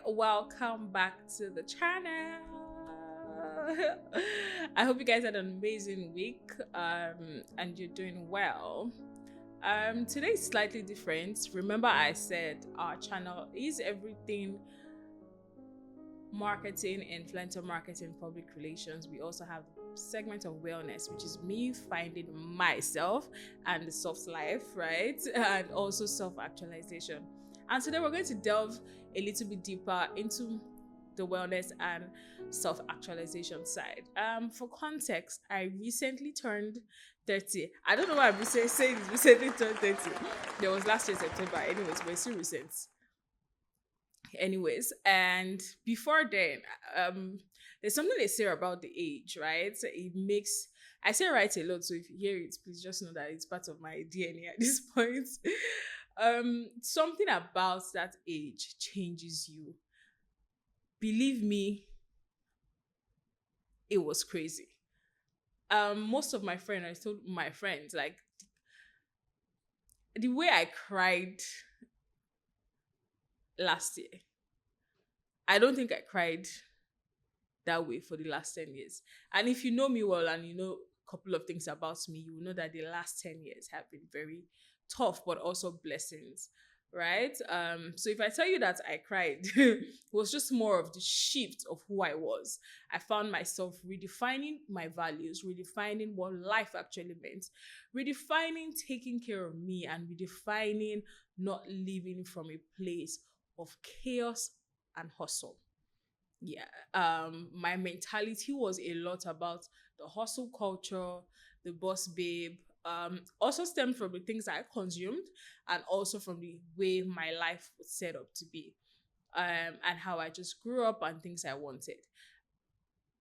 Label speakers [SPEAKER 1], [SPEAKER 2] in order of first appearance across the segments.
[SPEAKER 1] welcome back to the channel. I hope you guys had an amazing week and you're doing well. Today is slightly different. Remember, I said our channel is everything marketing, influencer marketing, public relations. We also have the segment of wellness, which is me finding myself and the soft life, right? And also self-actualization. And today we're going to delve a little bit deeper into the wellness and self-actualization side. For context, I recently turned 30. I don't know why I'm saying recently turned 30. There was last year September. Anyways, but it's still recent. And before then, there's something they say about the age, right? So it makes I say right a lot, so if you hear it, please just know that it's part of my DNA at this point. Something about that age changes you. Believe me, it was crazy. Most of I told my friends, like, the way I cried last year, I don't think I cried that way for the last 10 years. And if you know me well and you know a couple of things about me, you will know that the last 10 years have been very tough, but also blessings, right? So if I tell you that I cried, it was just more of the shift of who I was. I found myself redefining my values, redefining what life actually meant, redefining taking care of me, and redefining not living from a place of chaos and hustle. Yeah. My mentality was a lot about the hustle culture, the boss babe. Also stemmed from the things I consumed and also from the way my life was set up to be. And how I just grew up and things I wanted.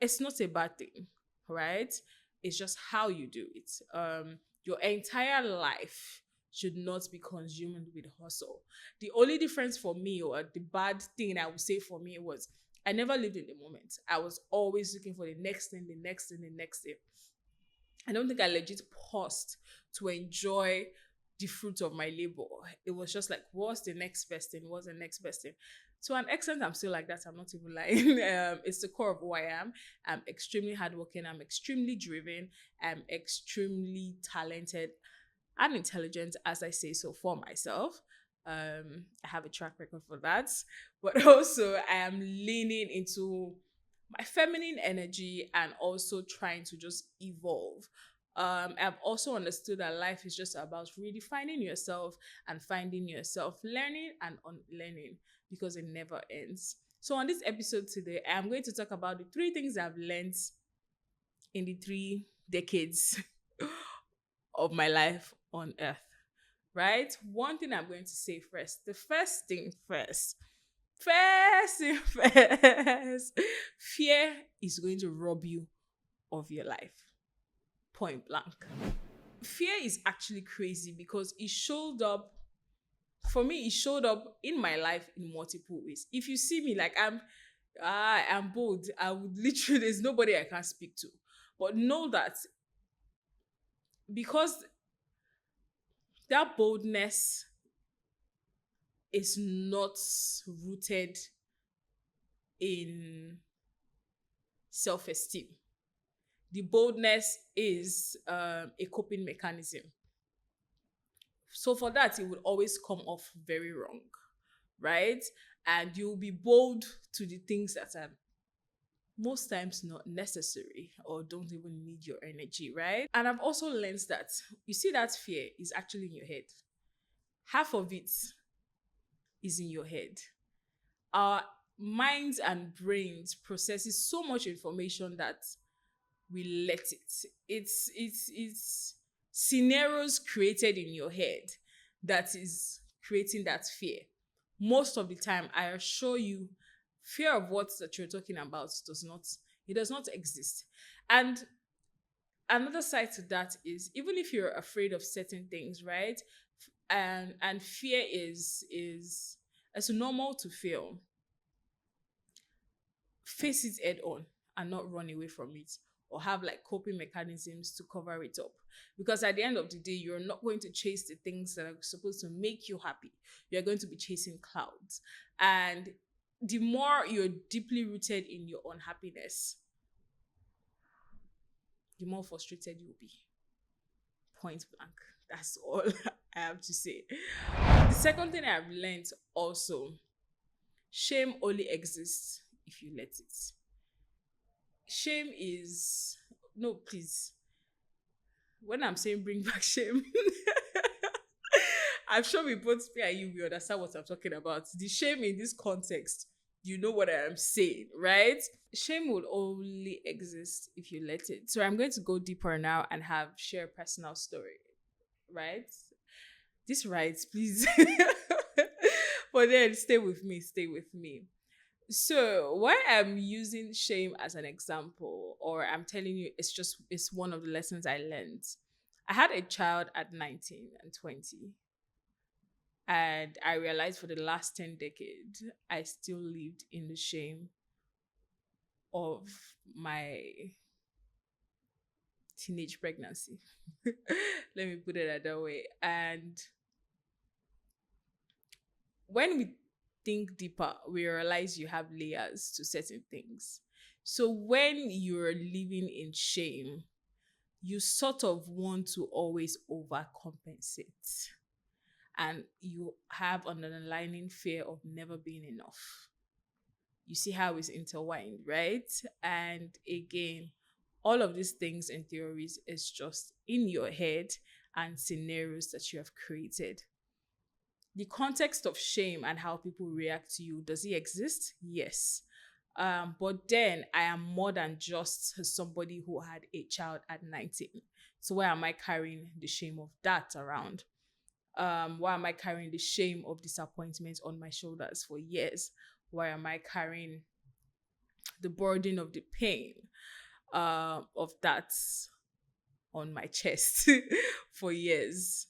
[SPEAKER 1] It's not a bad thing, right? It's just how you do it. Your entire life should not be consumed with hustle. The only difference for me, or the bad thing I would say for me, was I never lived in the moment. I was always looking for the next thing, the next thing, the next thing. I don't think I legit paused to enjoy the fruit of my labor. It was just like, what's the next best thing? What's the next best thing? To an extent, I'm still like that. I'm not even lying. It's the core of who I am. I'm extremely hardworking. I'm extremely driven. I'm extremely talented and intelligent, as I say so for myself. I have a track record for that. But also, I am leaning into my feminine energy and also trying to just evolve. I've also understood that life is just about redefining yourself and finding yourself, learning and unlearning, because it never ends. So, on this episode today, I'm going to talk about the three things I've learned in the 3 decades of my life on earth, right? One thing I'm going to say first, the first thing first, fear is going to rob you of your life, point blank. Fear is actually crazy because it showed up in my life in multiple ways. If you see me, like, I'm bold, I would literally, there's nobody I can't speak to. But know that because that boldness is not rooted in self-esteem. The boldness is a coping mechanism. So for that, it would always come off very wrong, right? And you'll be bold to the things that are most times not necessary or don't even need your energy, right? And I've also learned that you see that fear is actually in your head. Half of it is in your head. Our minds and brains processes so much information that we let it. It's scenarios created in your head that is creating that fear. Most of the time, I assure you, fear of what that you're talking about does not exist. And another side to that is, even if you're afraid of certain things, right? And fear is it's normal to feel. Face it head on and not run away from it, or have like coping mechanisms to cover it up. Because at the end of the day, you're not going to chase the things that are supposed to make you happy. You're going to be chasing clouds. And the more you're deeply rooted in your unhappiness, the more frustrated you'll be. Point blank. That's all I have to say. The second thing I've learned also, shame only exists if you let it. Shame is, no, please. When I'm saying bring back shame, I'm sure we both, me and you, we understand what I'm talking about. The shame in this context, you know what I'm saying, right? Shame will only exist if you let it. So I'm going to go deeper now and have share a personal story, right? This rights, please. But then stay with me, stay with me. So why I'm using shame as an example, or I'm telling you, it's one of the lessons I learned. I had a child at 19 and 20, and I realized for the last 10 decades, I still lived in the shame of my teenage pregnancy. Let me put it that way. And when we think deeper, we realize you have layers to certain things. So when you're living in shame, you sort of want to always overcompensate. And you have an underlying fear of never being enough. You see how it's intertwined, right? And again, all of these things and theories is just in your head and scenarios that you have created. The context of shame and how people react to you, does it exist? Yes. But then I am more than just somebody who had a child at 19. So why am I carrying the shame of that around? Why am I carrying the shame of disappointment on my shoulders for years? Why am I carrying the burden of the pain of that on my chest for years?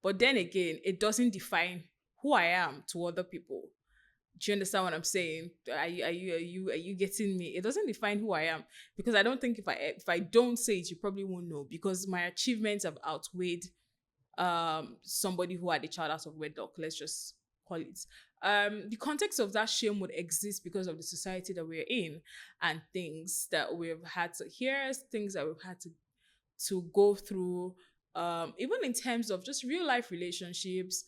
[SPEAKER 1] But then again, it doesn't define who I am to other people. Do you understand what I'm saying? Are you getting me? It doesn't define who I am, because I don't think if I don't say it, you probably won't know, because my achievements have outweighed somebody who had a child out of wedlock. Let's just call it. The context of that shame would exist because of the society that we're in and things that we've had to hear, things that we've had to go through, even in terms of just real life relationships,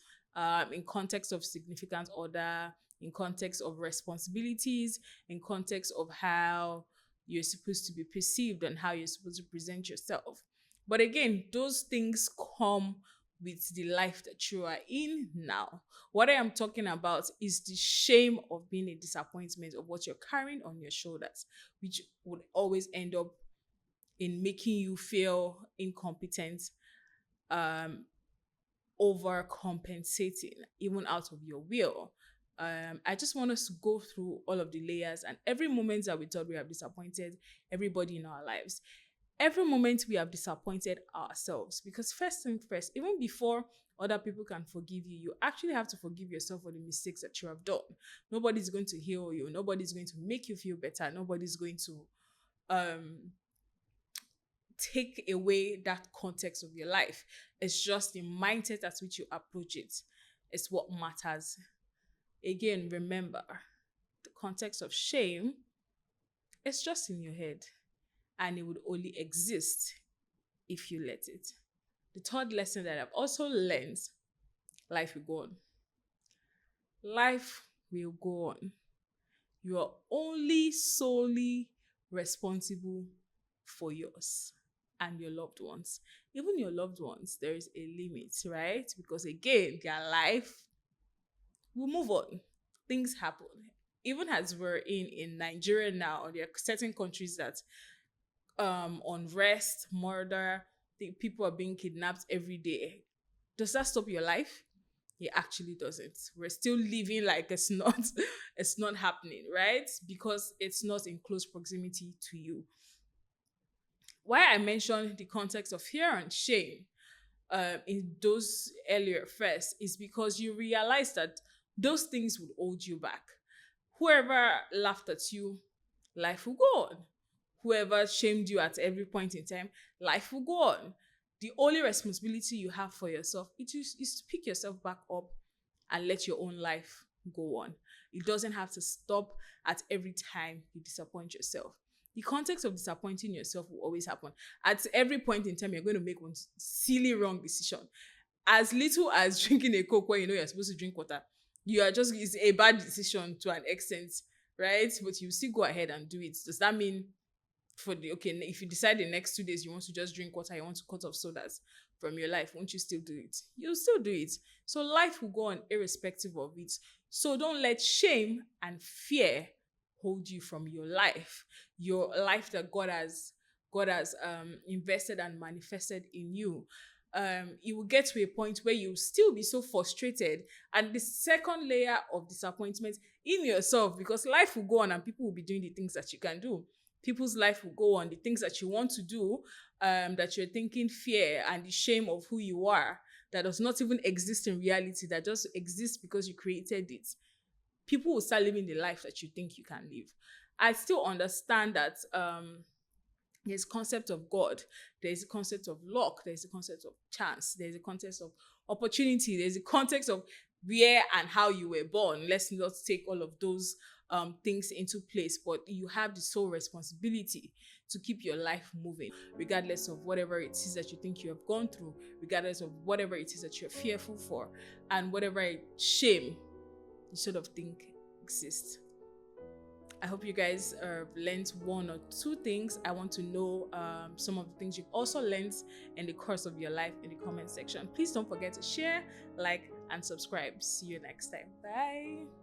[SPEAKER 1] in context of significant other, in context of responsibilities, in context of how you're supposed to be perceived and how you're supposed to present yourself. But again, those things come with the life that you are in now. What I am talking about is the shame of being a disappointment of what you're carrying on your shoulders, which would always end up in making you feel incompetent, overcompensating, even out of your will. I just want us to go through all of the layers and every moment that we thought we have disappointed everybody in our lives. Every moment we have disappointed ourselves, because first thing first, even before other people can forgive you, you actually have to forgive yourself for the mistakes that you have done. Nobody's going to heal you. Nobody's going to make you feel better. Nobody's going to take away that context of your life. It's just the mindset at which you approach it. It's what matters. Again, remember, the context of shame is just in your head, and it would only exist if you let it. The third lesson that I've also learned, life will go on. Life will go on. You are only solely responsible for yours and your loved ones. Even your loved ones, there is a limit, right? Because again, their life will move on. Things happen. Even as we're in Nigeria now, there are certain countries that unrest, murder, people are being kidnapped every day. Does that stop your life? It actually doesn't. We're still living like it's not it's not happening, right? Because it's not in close proximity to you. Why I mentioned the context of fear and shame in those earlier first is because you realize that those things would hold you back. Whoever laughed at you, life will go on. Whoever shamed you at every point in time, life will go on. The only responsibility you have for yourself is to pick yourself back up and let your own life go on. It doesn't have to stop at every time you disappoint yourself. The context of disappointing yourself will always happen. At every point in time, you're going to make one silly wrong decision. As little as drinking a Coke when you know you're supposed to drink water, you are just, it's a bad decision to an extent, right? But you still go ahead and do it. Does that mean okay, if you decide the next 2 days you want to just drink water, you want to cut off sodas from your life, won't you still do it? You'll still do it. So life will go on irrespective of it. So don't let shame and fear hold you from your life that God has invested and manifested in you. You will get to a point where you still be so frustrated, and the second layer of disappointment in yourself, because life will go on and people will be doing the things that you can do. People's life will go on, the things that you want to do, that you're thinking fear and the shame of who you are, that does not even exist in reality, that just exists because you created it. People will start living the life that you think you can live. I still understand that there's a concept of God, there's a concept of luck, there's a concept of chance, there's a concept of opportunity, there's a context of where and how you were born. Let's not take all of those things into place, but you have the sole responsibility to keep your life moving, regardless of whatever it is that you think you have gone through, regardless of whatever it is that you're fearful for, and whatever shame you sort of think exists. I hope you guys learned one or two things. I want to know some of the things you've also learned in the course of your life in the comment section. Please don't forget to share, like, and subscribe. See you next time. Bye.